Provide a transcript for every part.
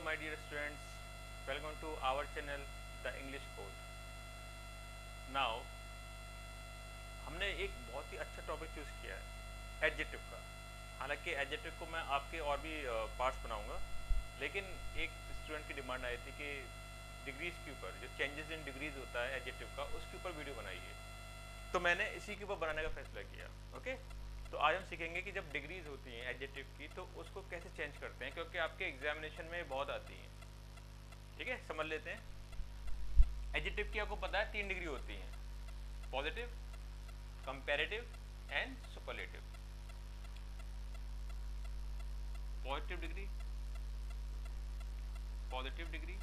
my dear students, welcome to our channel The English Code. Now हमने एक बहुत ही अच्छा टॉपिक चूज़ किया है एडजेक्टिव का। हालांकि एडजेक्टिव को मैं आपके और भी पार्ट्स बनाऊंगा, लेकिन एक स्टूडेंट की डिमांड आई थी कि डिग्रीज के ऊपर जो चेंजेस इन डिग्रीज होता है एडजेक्टिव का, उसके ऊपर वीडियो बनाइए। तो मैंने इसी के ऊपर बनाने का फैसला किया। ओके, तो आज हम सीखेंगे कि जब डिग्रीज होती हैं एडजेक्टिव की तो उसको कैसे चेंज करते हैं, क्योंकि आपके एग्जामिनेशन में बहुत आती हैं। ठीक है, समझ लेते हैं। एडजेक्टिव की आपको पता है 3 डिग्री होती हैं, positive, comparative and superlative. Positive degree, positive degree,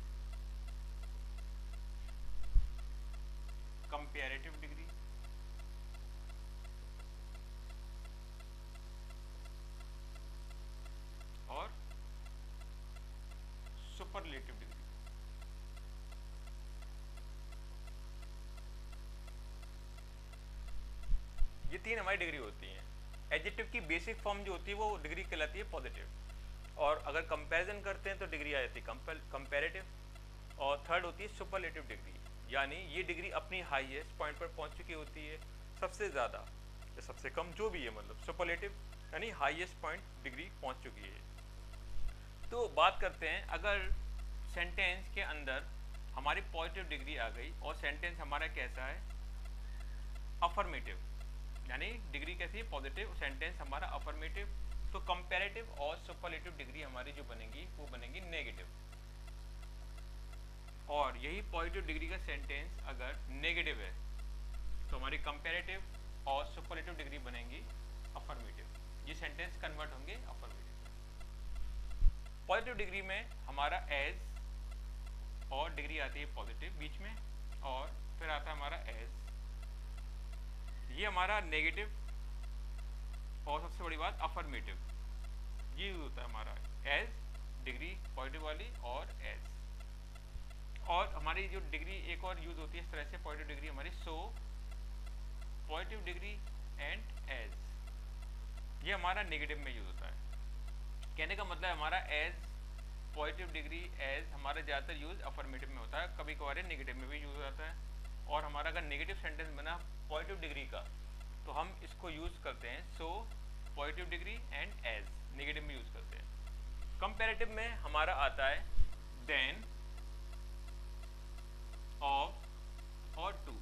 comparative degree और सुपरलेटिव डिग्री। ये 3 हमारी डिग्री होती हैं। एडजेक्टिव की बेसिक फॉर्म जो होती है वो डिग्री कहलाती है पॉजिटिव, और अगर कंपैरिजन करते हैं तो डिग्री आ जाती है कंपैरेटिव, और थर्ड होती है सुपरलेटिव डिग्री, यानी ये डिग्री अपनी हाईएस्ट पॉइंट पर पहुंच चुकी होती है, सबसे ज़्यादा या सबसे कम जो भी है, मतलब सुपरलेटिव यानी हाईएस्ट पॉइंट डिग्री पहुंच चुकी है। तो बात करते हैं, अगर सेंटेंस के अंदर हमारी पॉजिटिव डिग्री आ गई और सेंटेंस हमारा कैसा है, अफर्मेटिव, यानी डिग्री कैसी है, पॉजिटिव, सेंटेंस हमारा अफर्मेटिव, तो कंपैरेटिव और सुपरलेटिव डिग्री हमारी जो बनेगी वो बनेगी नेगेटिव। और यही पॉजिटिव डिग्री का सेंटेंस अगर नेगेटिव है तो हमारी कंपैरेटिव और सुपरलेटिव डिग्री बनेंगी अफर्मेटिव। ये सेंटेंस कन्वर्ट होंगे अफर्मेटिव। पॉजिटिव डिग्री में हमारा एज और डिग्री आती है पॉजिटिव बीच में, और फिर आता है हमारा एज, ये हमारा नेगेटिव, और सबसे बड़ी बात अफर्मेटिव। ये यूज होता है हमारा एज डिग्री पॉजिटिव वाली और एज। और हमारी जो डिग्री एक और यूज होती है इस तरह से, पॉजिटिव डिग्री हमारी सो, पॉजिटिव डिग्री एंड एज, ये हमारा नेगेटिव में यूज होता है। कहने का मतलब हमारा एज, पॉजिटिव डिग्री, एज हमारा ज़्यादातर यूज अफर्मेटिव में होता है, कभी कभार नेगेटिव में भी यूज होता है। और हमारा अगर नेगेटिव सेंटेंस बना पॉजिटिव डिग्री का तो हम इसको यूज करते हैं so, positive degree and as, negative में यूज करते हैं। कंपैरेटिव में हमारा आता है देन, ऑफ और टू,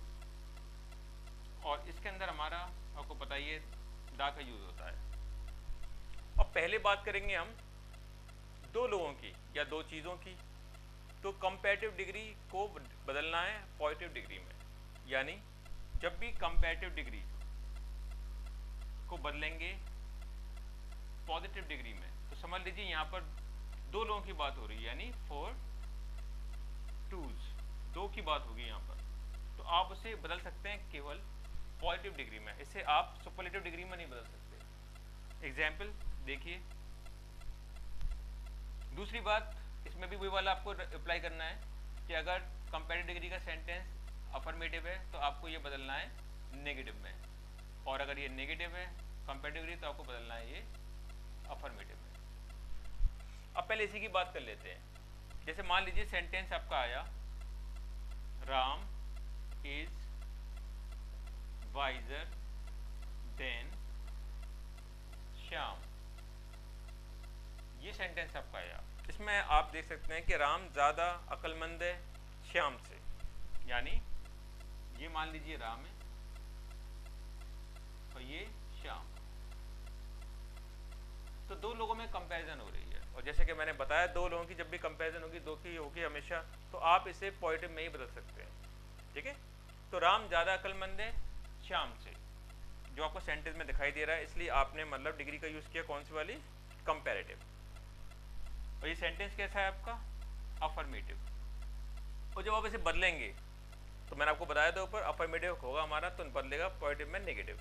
और इसके अंदर हमारा आपको पता ही है दा का यूज होता है। और पहले बात करेंगे हम दो लोगों की या दो चीज़ों की। तो कंपैरेटिव डिग्री को बदलना है पॉजिटिव डिग्री में, यानी जब भी कंपैरेटिव डिग्री को बदलेंगे पॉजिटिव डिग्री में, तो समझ लीजिए यहाँ पर दो लोगों की बात हो रही है, यानी फोर टूज, दो की बात होगी यहाँ पर, तो आप उसे बदल सकते हैं केवल पॉजिटिव डिग्री में, इसे आप सुपरलेटिव डिग्री में नहीं बदल सकते। एग्जाम्पल देखिए। दूसरी बात, इसमें भी वही वाला आपको अप्लाई करना है कि अगर कंपैरेटिव डिग्री का सेंटेंस अफर्मेटिव है तो आपको ये बदलना है नेगेटिव में, और अगर ये नेगेटिव है कंपैरेटिव डिग्री तो आपको बदलना है ये अफर्मेटिव में। अब पहले इसी की बात कर लेते हैं। जैसे मान लीजिए सेंटेंस आपका आया, Ram is visor than Shyam, ये सेंटेंस आपका आया। इसमें आप देख सकते हैं कि राम ज़्यादा अक्लमंद है श्याम से, यानी ये मान लीजिए राम है और ये श्याम, तो दो लोगों में कंपैरिजन हो रही है। और जैसे कि मैंने बताया दो लोगों की जब भी कंपैरिजन होगी दो की होगी हमेशा, तो आप इसे पॉजिटिव में ही बदल सकते हैं। ठीक है, तो राम ज़्यादा अक्लमंद है श्याम से, जो आपको सेंटेंस में दिखाई दे रहा है, इसलिए आपने मतलब डिग्री का यूज़ किया कौन सी वाली, कंपैरेटिव। और ये सेंटेंस कैसा है आपका, अफर्मेटिव। और जब आप इसे बदलेंगे तो मैंने आपको बताया था ऊपर अफर्मेटिव होगा हमारा तो बदलेगा पॉजिटिव में नेगेटिव।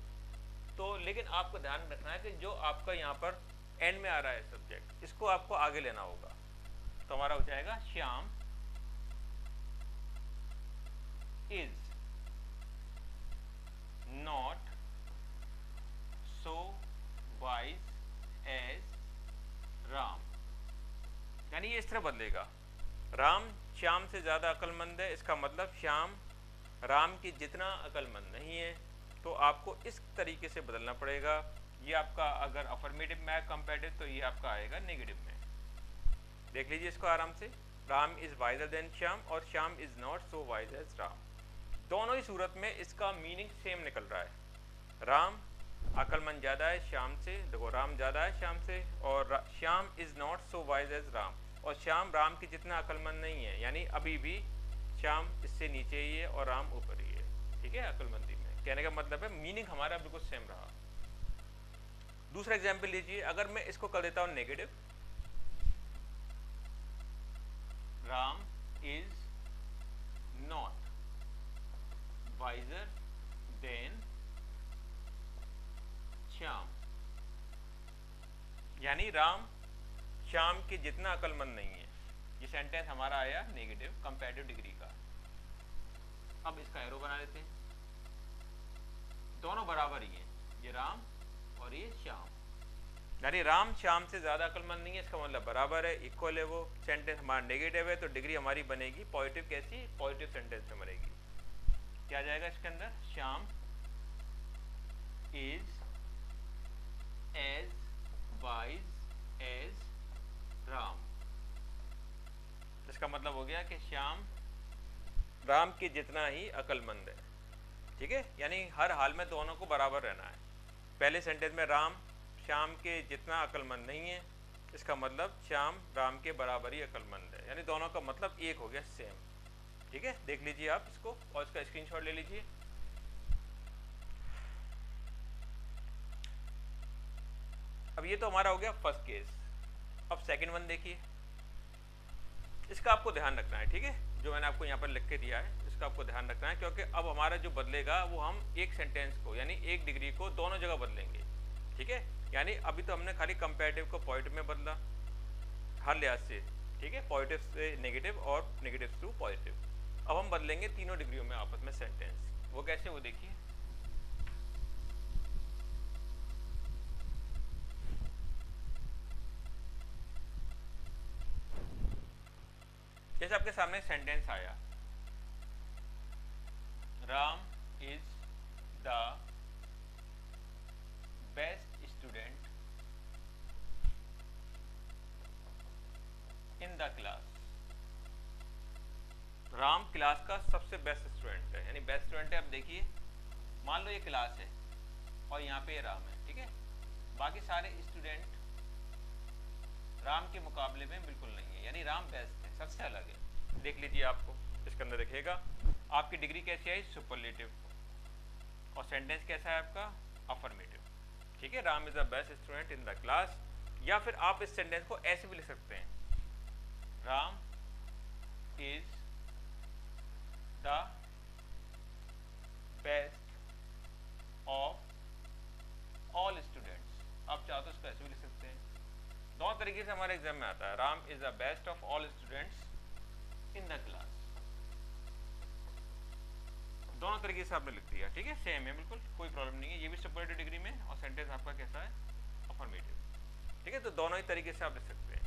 तो लेकिन आपको ध्यान रखना है कि जो आपका यहाँ पर एंड में आ रहा है सब्जेक्ट, इसको आपको आगे लेना होगा। तो हमारा हो जाएगा Shyam is not so wise as Ram, यानी ये इस तरह बदलेगा, राम श्याम से ज़्यादा अक्लमंद है, इसका मतलब श्याम राम की जितना अक्लमंद नहीं है। तो आपको इस तरीके से बदलना पड़ेगा। ये आपका अगर अफर्मेटिव में कंपैरेटिव तो ये आपका आएगा नेगेटिव में। देख लीजिए इसको आराम से, Ram is wiser than Shyam और Shyam is not so wise as Ram. दोनों ही सूरत में इसका मीनिंग सेम निकल रहा है। राम अक्लमंद ज़्यादा है श्याम से, देखो राम ज़्यादा है श्याम से, और Shyam is not so wise as Ram, और श्याम राम की जितना अक्लमंद नहीं है, यानी अभी भी श्याम इससे नीचे ही है और राम ऊपर ही है। ठीक है, अक्लमंदी में कहने का मतलब है मीनिंग हमारा बिल्कुल सेम रहा। दूसरा एग्जाम्पल लीजिए, अगर मैं इसको कर देता हूँ negative, Ram is not visor than Shyam, यानी राम श्याम के जितना अक्लमंद नहीं है। ये सेंटेंस हमारा आया नेगेटिव कंपैरेटिव डिग्री का। अब इसका एरो बना लेते हैं, दोनों बराबर ही हैं, ये राम और ये श्याम, यानी राम श्याम से ज्यादा अक्लमंद नहीं है, इसका मतलब बराबर है, इक्वल है। वो सेंटेंस हमारा नेगेटिव है तो डिग्री हमारी बनेगी पॉजिटिव। कैसी? पॉजिटिव सेंटेंस में बनेगी। क्या जाएगा इसके अंदर? Shyam is as wise as Ram, इसका मतलब हो गया कि श्याम राम के जितना ही अक्लमंद है। ठीक है, यानी हर हाल में दोनों को बराबर रहना है। पहले सेंटेंस में राम श्याम के जितना अक्लमंद नहीं है, इसका मतलब श्याम राम के बराबर ही अक्लमंद है, यानी दोनों का मतलब एक हो गया, सेम। ठीक है, देख लीजिए आप इसको और इसका स्क्रीनशॉट ले लीजिए। अब ये तो हमारा हो गया फर्स्ट केस। अब सेकंड वन देखिए, इसका आपको ध्यान रखना है। ठीक है, जो मैंने आपको यहाँ पर लिख के दिया है इसका आपको ध्यान रखना है, क्योंकि अब हमारा जो बदलेगा वो हम एक सेंटेंस को यानी एक डिग्री को दोनों जगह बदलेंगे। ठीक है, यानी अभी तो हमने खाली कंपैरेटिव को पॉजिटिव में बदला हर लिहाज से। ठीक है, पॉजिटिव से नेगेटिव और नेगेटिव टू पॉजिटिव। अब हम बदलेंगे तीनों डिग्रियों में आपस में सेंटेंस। वो कैसे? वो देखिए, जैसे आपके सामने सेंटेंस आया, Ram is the best student in the class. Ram class का सबसे बेस्ट स्टूडेंट है, यानी बेस्ट स्टूडेंट है। अब देखिए, मान लो ये क्लास है और यहाँ पे राम है। ठीक है, बाकी सारे स्टूडेंट राम के मुकाबले में बिल्कुल नहीं है, यानी राम बेस्ट है, सबसे अलग है। देख लीजिए, आपको इसके अंदर दिखेगा आपकी डिग्री कैसी आई? सुपरलेटिव, और सेंटेंस कैसा है आपका? अफर्मेटिव। ठीक है, Ram is the best student in the class. या फिर आप इस सेंटेंस को ऐसे भी लिख सकते हैं, Ram is the best of all students. आप चाहो तो इसको ऐसे भी लिख सकते हैं। दोनों तरीके से हमारे एग्जाम में आता है, Ram is the best of all students in the class. दोनों तरीके से आपने लिख दिया। ठीक है, सेम है, बिल्कुल कोई प्रॉब्लम नहीं है। ये भी सुपरलेटिव डिग्री में और सेंटेंस आपका कैसा है? अफर्मेटिव। ठीक है, तो दोनों ही तरीके से आप लिख सकते हैं।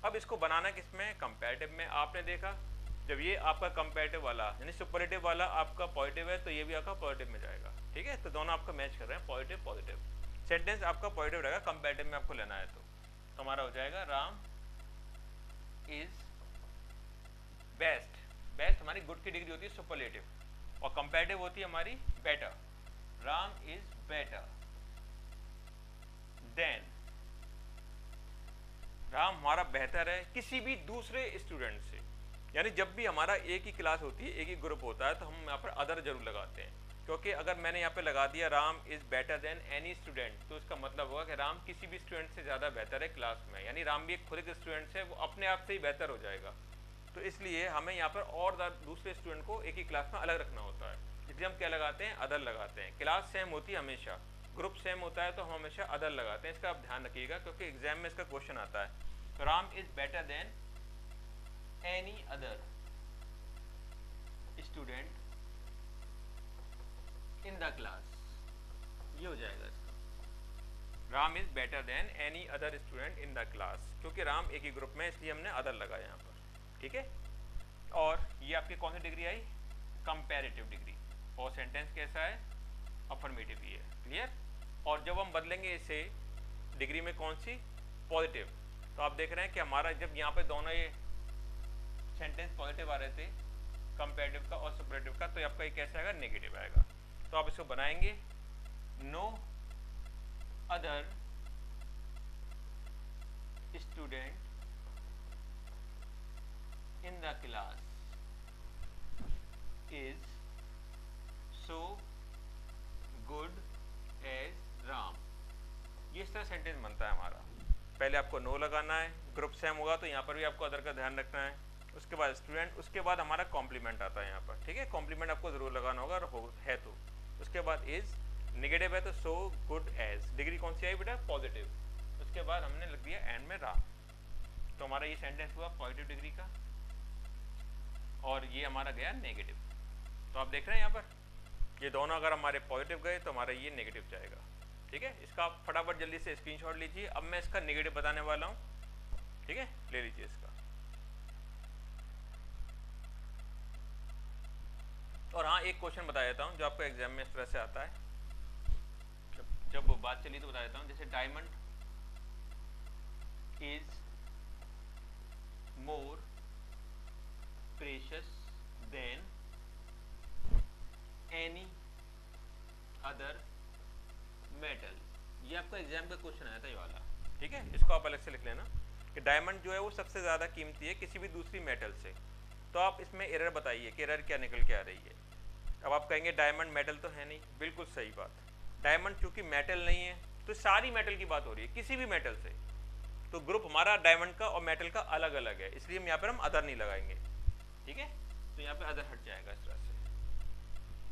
अब इसको बनाना किसमें? कंपैरेटिव में। आपने देखा जब ये आपका कंपैरेटिव वाला यानी सुपरलेटिव वाला आपका पॉजिटिव है तो ये भी आपका पॉजिटिव में जाएगा। ठीक है, तो दोनों आपका मैच कर रहे हैं, पॉजिटिव पॉजिटिव। सेंटेंस आपका पॉजिटिव रहेगा, कंपैरेटिव में आपको लेना है तो हमारा हो जाएगा राम इज बेस्ट। बेस्ट हमारी गुड की डिग्री होती है सुपरलेटिव, और कंपैरेटिव होती है हमारी better. Ram is better then, Ram हमारा बेहतर है किसी भी दूसरे स्टूडेंट से। यानी जब भी हमारा एक ही क्लास होती है, एक ही ग्रुप होता है, तो हम यहाँ पर अदर जरूर लगाते हैं, क्योंकि अगर मैंने यहाँ पे लगा दिया Ram is better then any student, तो इसका मतलब होगा कि राम किसी भी स्टूडेंट से ज़्यादा बेहतर है क्लास में। यानी राम भी एक खुद एक स्टूडेंट है, वो अपने आप से ही बेहतर हो जाएगा। तो इसलिए हमें यहाँ पर और दूसरे स्टूडेंट को एक ही क्लास में अलग रखना होता है, इसलिए हम क्या लगाते हैं? अदर लगाते हैं। क्लास सेम होती है हमेशा, ग्रुप सेम होता है, तो हम हमेशा अदर लगाते हैं। इसका आप ध्यान रखिएगा, क्योंकि एग्जाम में इसका क्वेश्चन आता है। Ram is better then any other student in the class, ये हो जाएगा इसका। Ram is better then any other student in the class, क्योंकि राम एक ही ग्रुप में, इसलिए हमने अदर लगा यहाँ पर, ठीक है। और ये आपकी कौन सी डिग्री आई? Comparative degree. और सेंटेंस कैसा है? अफर्मेटिव ही है, क्लियर। और जब हम बदलेंगे इसे डिग्री में कौन सी? पॉजिटिव, तो आप देख रहे हैं कि हमारा जब यहाँ पे दोनों ये सेंटेंस पॉजिटिव आ रहे थे, कंपैरेटिव का और सुपरलेटिव का, तो आपका ये कैसा आएगा? नेगेटिव आएगा। तो आप इसको बनाएंगे, no other student in the class is so good as Ram. ये इस तरह सेंटेंस बनता है हमारा। पहले आपको नो लगाना है, ग्रुप सेम होगा तो यहाँ पर भी आपको अदर का ध्यान रखना है। उसके बाद स्टूडेंट, उसके बाद हमारा कॉम्प्लीमेंट आता है यहाँ पर, ठीक है। कॉम्प्लीमेंट आपको जरूर लगाना होगा, और है तो। उसके बाद इज, नेगेटिव है तो सो गुड एज, डिग्री कौन सी आई बेटा? पॉजिटिव। उसके बाद हमने लग दिया एंड में राम। तो हमारा ये सेंटेंस हुआ पॉजिटिव डिग्री का, और ये हमारा गया नेगेटिव। तो आप देख रहे हैं यहाँ पर ये दोनों अगर हमारे पॉजिटिव गए तो हमारा ये नेगेटिव जाएगा, ठीक है। इसका आप फटाफट जल्दी से स्क्रीनशॉट लीजिए। अब मैं इसका नेगेटिव बताने वाला हूँ, ठीक है, ले लीजिए इसका। और हाँ, एक क्वेश्चन बता देता हूँ जो आपको एग्जाम में इस तरह से आता है, जब वो बात चली तो बता देता हूँ। जैसे diamond is more precious than any other metal, ये आपका एग्जाम का क्वेश्चन आया था ये वाला, ठीक है। इसको आप अलग से लिख लेना कि डायमंड जो है वो सबसे ज़्यादा कीमती है किसी भी दूसरी मेटल से। तो आप इसमें एरर बताइए कि एरर क्या निकल के आ रही है। अब आप कहेंगे डायमंड मेटल तो है नहीं, बिल्कुल सही बात। डायमंड चूंकि मेटल नहीं है तो सारी मेटल की बात हो रही है, किसी भी मेटल से। तो ग्रुप हमारा डायमंड का और मेटल का अलग अलग है, इसलिए हम यहाँ पर हम अदर नहीं लगाएंगे, ठीक है। तो यहाँ पे अदर हट जाएगा इस तरह से,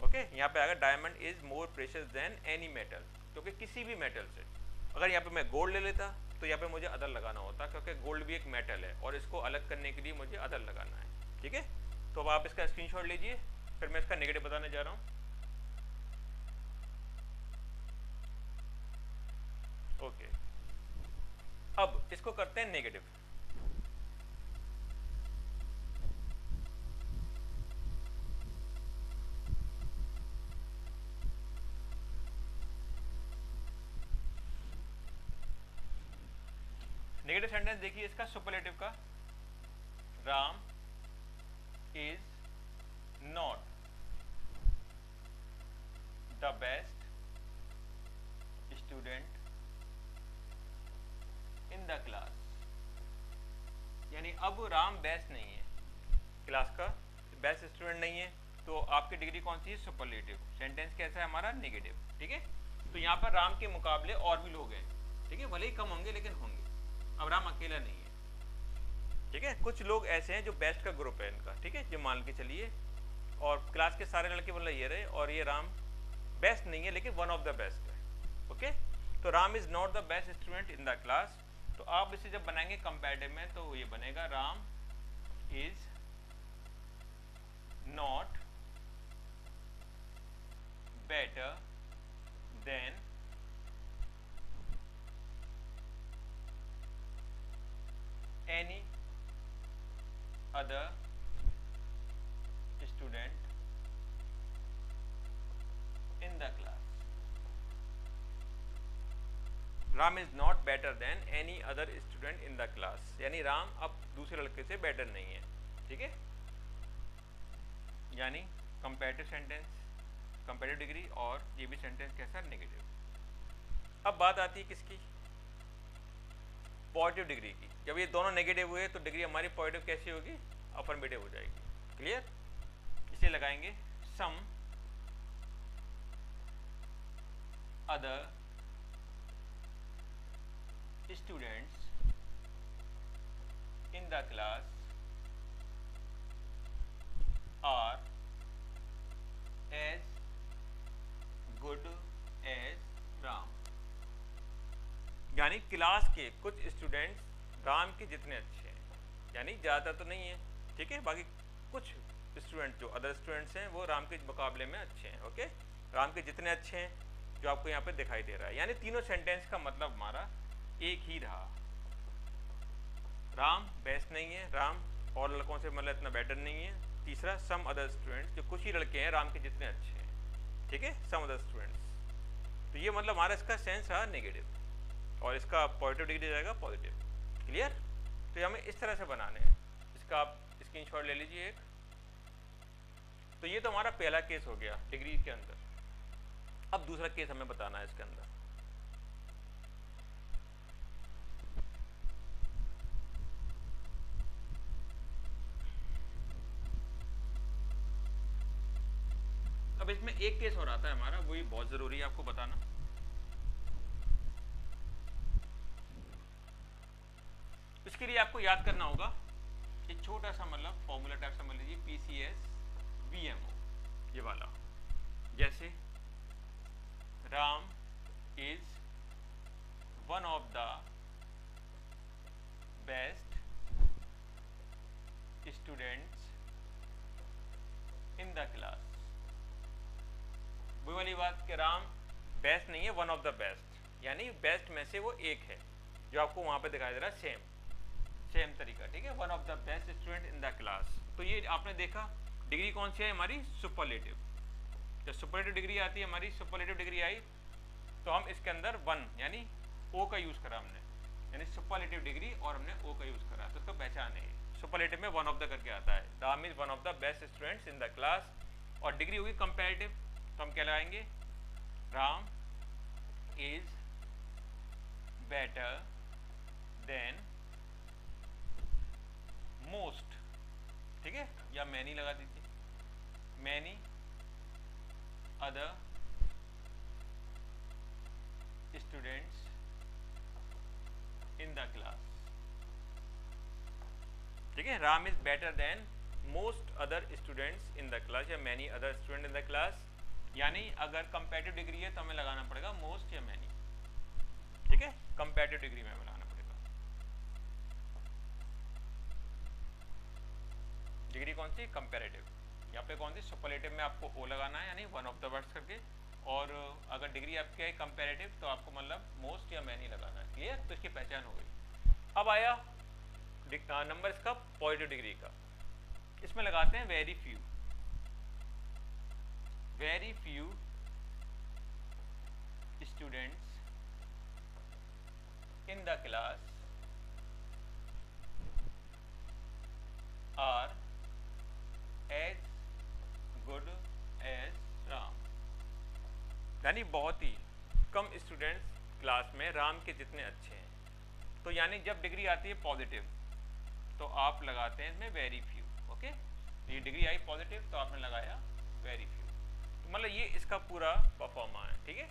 ओके। यहाँ पे आएगा diamond is more precious than any metal, क्योंकि किसी भी मेटल से। अगर यहाँ पे मैं गोल्ड ले लेता तो यहाँ पे मुझे अदर लगाना होता, क्योंकि गोल्ड भी एक मेटल है और इसको अलग करने के लिए मुझे अदर लगाना है, ठीक है। तो अब आप इसका स्क्रीनशॉट लीजिए, फिर मैं इसका नेगेटिव बताने जा रहा हूँ, ओके। अब इसको करते हैं नेगेटिव। नेगेटिव सेंटेंस देखिए इसका सुपरलेटिव का, Ram is not the best student in the class. यानी अब राम बेस्ट नहीं है, क्लास का बेस्ट स्टूडेंट नहीं है, तो आपकी डिग्री कौन सी है? सुपरलेटिव। सेंटेंस कैसा है हमारा? नेगेटिव, ठीक है। तो यहाँ पर राम के मुकाबले और भी लोग हैं, ठीक है, भले ही कम होंगे लेकिन होंगे। अब राम अकेला नहीं है, ठीक है। कुछ लोग ऐसे हैं जो बेस्ट का ग्रुप है इनका, ठीक है, जो मान के चलिए, और क्लास के सारे लड़के मतलब ये रहे, और ये राम बेस्ट नहीं है लेकिन वन ऑफ द बेस्ट है, ओके। तो Ram is not the best student in the class. तो आप इसे जब बनाएंगे कंपैरेटिव में तो ये बनेगा Ram is not better than any other student in the class. Ram is not better than any other student in the class, यानी राम अब दूसरे लड़के से बेटर नहीं है, ठीक है। यानी कंपैरेटिव सेंटेंस, कंपैरेटिव डिग्री, और ये भी सेंटेंस कैसा? नेगेटिव। अब बात आती है किसकी? पॉजिटिव डिग्री की। जब ये दोनों नेगेटिव हुए तो डिग्री हमारी पॉजिटिव कैसी होगी? अफर्मेटिव हो जाएगी, क्लियर। इसलिए लगाएंगे some other students in the class are as good as Ram. यानी क्लास के कुछ स्टूडेंट्स राम के जितने अच्छे हैं, यानी ज़्यादा तो नहीं है, ठीक है, बाकी कुछ स्टूडेंट जो अदर स्टूडेंट्स हैं वो राम के मुकाबले में अच्छे हैं, ओके। राम के जितने अच्छे हैं, जो आपको यहाँ पे दिखाई दे रहा है। यानी तीनों सेंटेंस का मतलब हमारा एक ही रहा। राम बेस्ट नहीं है, राम और लड़कों से मतलब इतना बेटर नहीं है। तीसरा सम अदर स्टूडेंट्स, जो कुछ ही लड़के हैं राम के जितने अच्छे हैं, ठीक है, सम अदर स्टूडेंट्स। तो ये मतलब हमारा इसका सेंस रहा नेगेटिव और इसका पॉजिटिव डिग्री जाएगा पॉजिटिव। क्लियर? तो ये हमें इस तरह से बनाने हैं। इसका आप स्क्रीनशॉट ले लीजिए एक। तो ये तो हमारा पहला केस हो गया डिग्री के अंदर। अब दूसरा केस हमें बताना है इसके अंदर। अब इसमें एक केस और आता है हमारा, वही बहुत जरूरी है आपको बताना। इसके लिए आपको याद करना होगा एक छोटा सा मतलब फॉर्मूला टाइप समझ लीजिए, PCS VMO ये वाला। जैसे Ram is one of the best students in the class. वो वाली बात कि राम बेस्ट नहीं है, वन ऑफ द बेस्ट, यानी बेस्ट में से वो एक है, जो आपको वहां पे दिखाई दे रहा है सेम तरीका, ठीक है, one of the best student in the class. तो ये आपने देखा डिग्री कौन सी है हमारी, सुपरलेटिव। जब सुपरलेटिव डिग्री आती है हमारी, सुपरलेटिव डिग्री आई तो हम इसके अंदर वन यानी ओ का यूज करा हमने, यानी सुपरलेटिव डिग्री और हमने ओ का यूज करा, तो उसका पहचान है। सुपरलेटिव में वन ऑफ द करके आता है, Ram is one of the best students in the class. और डिग्री होगी कंपैरेटिव, तो हम क्या लगाएंगे, Ram is better than most, ठीक है, या मैनी लगा दीजिए, many other students in the class, ठीक है, Ram is better than most other students in the class या many other student in the class. यानी अगर कंपैरेटिव डिग्री है तो हमें लगाना पड़ेगा मोस्ट या मैनी, ठीक है, कंपैरेटिव डिग्री में हमें लगाना पड़ेगा। डिग्री कौन सी, कंपैरेटिव। यहाँ पे कौन सी, सुपरलेटिव में आपको ओ लगाना है यानी वन ऑफ द वर्ड्स करके, और अगर डिग्री आपकी है कंपैरेटिव तो आपको मतलब मोस्ट या मैनी लगाना है। क्लियर? तो इसकी पहचान हो गई। अब आया नंबर इसका पॉजिटिव डिग्री का, इसमें लगाते हैं very few. Very few students in the class are as good as Ram, यानी बहुत ही कम स्टूडेंट्स क्लास में राम के जितने अच्छे हैं। तो यानी जब डिग्री आती है पॉजिटिव तो आप लगाते हैं इसमें वेरी फ्यू। ओके, ये डिग्री आई पॉजिटिव तो आपने लगाया वेरी फ्यू, तो मतलब ये इसका पूरा परफॉर्मा है, ठीक है।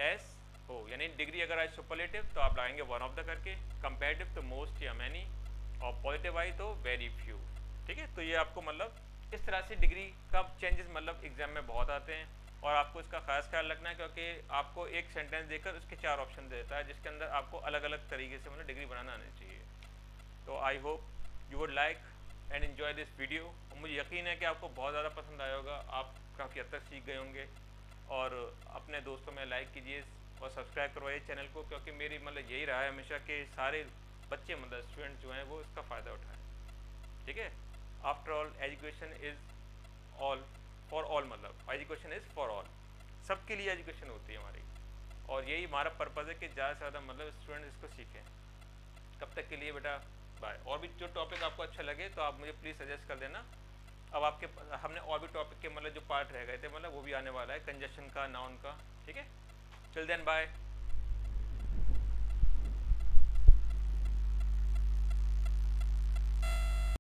एस हो यानी डिग्री अगर आई सुपरलेटिव तो आप लगाएंगे वन ऑफ द करके, कंपैरेटिव तो मोस्ट या मैनी, और पॉजिटिव आई तो वेरी फ्यू, ठीक है। तो ये आपको मतलब इस तरह से डिग्री का चेंजेस मतलब एग्जाम में बहुत आते हैं, और आपको इसका खास ख्याल रखना है क्योंकि आपको एक सेंटेंस देकर उसके 4 ऑप्शन देता है जिसके अंदर आपको अलग अलग तरीके से मतलब डिग्री बनाना आनी चाहिए। तो I hope you would like and enjoy this video, और मुझे यकीन है कि आपको बहुत ज़्यादा पसंद आया होगा, आप काफ़ी हद तक सीख गए होंगे। और अपने दोस्तों में लाइक कीजिए और सब्सक्राइब करवाइए चैनल को, क्योंकि मेरी मतलब यही रहा है हमेशा कि सारे बच्चे मतलब स्टूडेंट जो हैं वो इसका फ़ायदा उठाएं, ठीक है। After all education is all for all, मतलब एजुकेशन इज़ फॉर ऑल, सबके लिए एजुकेशन होती है हमारी, और यही हमारा पर्पज़ है कि ज़्यादा से ज़्यादा मतलब स्टूडेंट इसको सीखें। तब तक के लिए बेटा बाय। और भी जो टॉपिक आपको अच्छा लगे तो आप मुझे प्लीज़ सजेस्ट कर देना। अब आपके हमने और भी टॉपिक के मतलब जो पार्ट रह गए थे मतलब वो भी आने वाला है, कंजक्शन का, नाउन का, ठीक है। Till then bye.